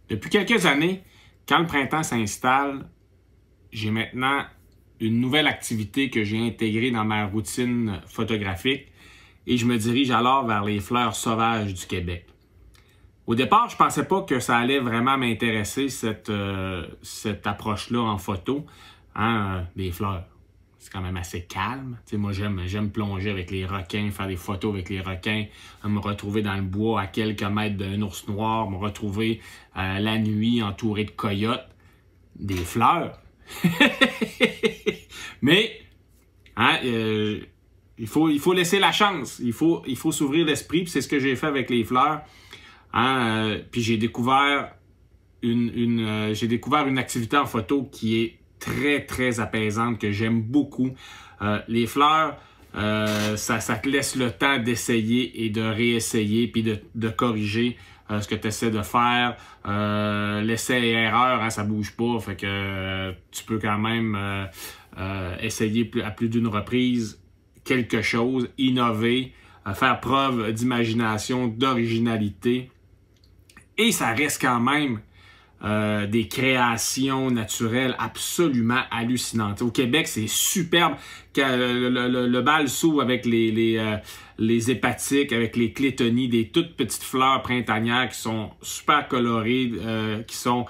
Depuis quelques années, quand le printemps s'installe, j'ai maintenant une nouvelle activité que j'ai intégrée dans ma routine photographique et je me dirige alors vers les fleurs sauvages du Québec. Au départ, je ne pensais pas que ça allait vraiment m'intéresser, cette approche-là en photo, des fleurs. C'est quand même assez calme. Tu sais, moi, j'aime plonger avec les requins, faire des photos avec les requins, me retrouver dans le bois à quelques mètres d'un ours noir, me retrouver la nuit entouré de coyotes, des fleurs. Mais il faut laisser la chance, il faut s'ouvrir l'esprit, puis c'est ce que j'ai fait avec les fleurs. Puis j'ai découvert une activité en photo qui est très, très apaisante, que j'aime beaucoup. Les fleurs, ça te laisse le temps d'essayer et de réessayer, puis de corriger ce que tu essaies de faire. L'essai et erreur, ça bouge pas, fait que tu peux quand même essayer à plus d'une reprise quelque chose, innover, faire preuve d'imagination, d'originalité. Et ça reste quand même des créations naturelles absolument hallucinantes. Au Québec, c'est superbe. Le bal s'ouvre avec les hépatiques, avec les clétonies, des toutes petites fleurs printanières qui sont super colorées, qui sont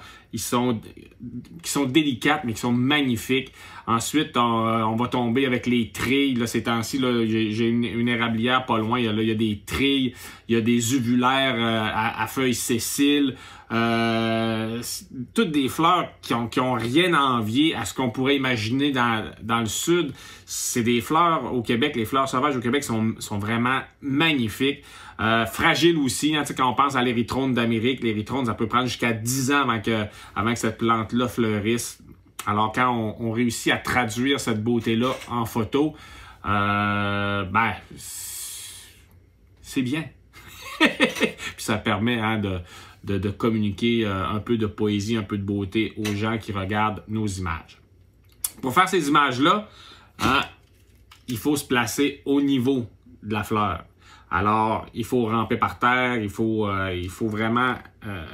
délicates, mais qui sont magnifiques. Ensuite, on va tomber avec les trilles. Là, ces temps-ci, j'ai une érablière pas loin. Il y a des trilles, il y a des uvulaires à feuilles sessiles. Toutes des fleurs qui ont rien à envier à ce qu'on pourrait imaginer dans le sud. C'est des fleurs au Québec, les fleurs sauvages au Québec sont vraiment magnifiques. Fragiles aussi, quand on pense à l'érythrone d'Amérique, l'érythrone, ça peut prendre jusqu'à 10 ans avant que cette plante-là fleurisse. Alors quand on réussit à traduire cette beauté-là en photo, c'est bien. Puis ça permet de communiquer un peu de poésie, un peu de beauté aux gens qui regardent nos images. Pour faire ces images-là, il faut se placer au niveau de la fleur. Alors, il faut ramper par terre, il faut vraiment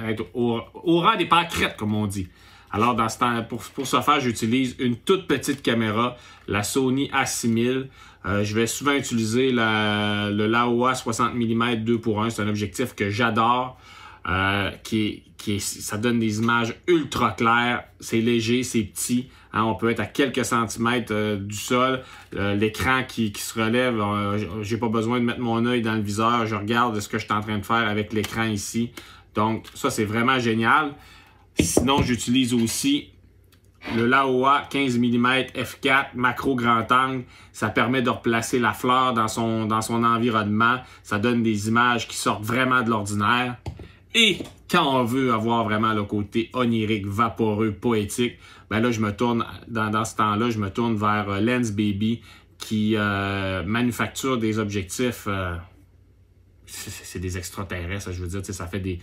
être au rang des pâquerettes, comme on dit. Alors, dans ce temps, pour ce faire, j'utilise une toute petite caméra, la Sony A6000. Je vais souvent utiliser le Laowa 60 mm 2:1. C'est un objectif que j'adore. Ça donne des images ultra claires, c'est léger, c'est petit, on peut être à quelques centimètres du sol, l'écran qui se relève, j'ai pas besoin de mettre mon œil dans le viseur, je regarde ce que je suis en train de faire avec l'écran ici, donc ça c'est vraiment génial. Sinon j'utilise aussi le Laowa 15 mm f4 macro grand angle, ça permet de replacer la fleur dans son environnement, ça donne des images qui sortent vraiment de l'ordinaire. Et quand on veut avoir vraiment le côté onirique, vaporeux, poétique, ben là, je me tourne, dans ce temps-là, je me tourne vers Lensbaby qui manufacture des objectifs, c'est des extraterrestres, je veux dire, ça fait des...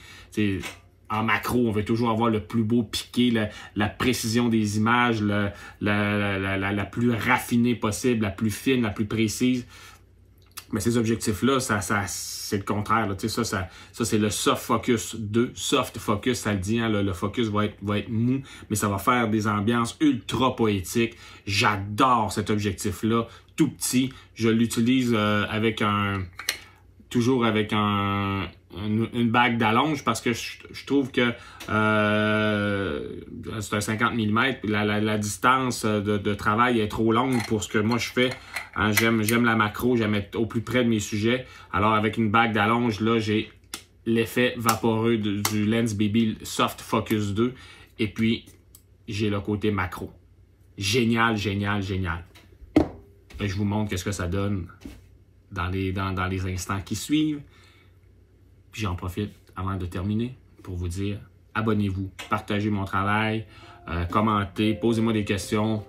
En macro, on veut toujours avoir le plus beau piqué, la précision des images, la plus raffinée possible, la plus fine, la plus précise. Mais ces objectifs-là, c'est le contraire. Là. Ça c'est le Soft Focus 2. Soft Focus, ça le dit, le focus va être mou, mais ça va faire des ambiances ultra poétiques. J'adore cet objectif-là, tout petit. Je l'utilise toujours avec une bague d'allonge parce que je trouve que c'est un 50 mm. La distance de travail est trop longue pour ce que moi je fais. J'aime la macro, j'aime être au plus près de mes sujets. Alors avec une bague d'allonge, là, j'ai l'effet vaporeux du Lensbaby Soft Focus 2 et puis j'ai le côté macro. Génial, génial, génial. Et je vous montre qu'est-ce que ça donne dans les instants qui suivent. Puis j'en profite avant de terminer pour vous dire abonnez-vous, partagez mon travail, commentez, posez-moi des questions.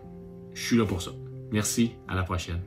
Je suis là pour ça. Merci, à la prochaine.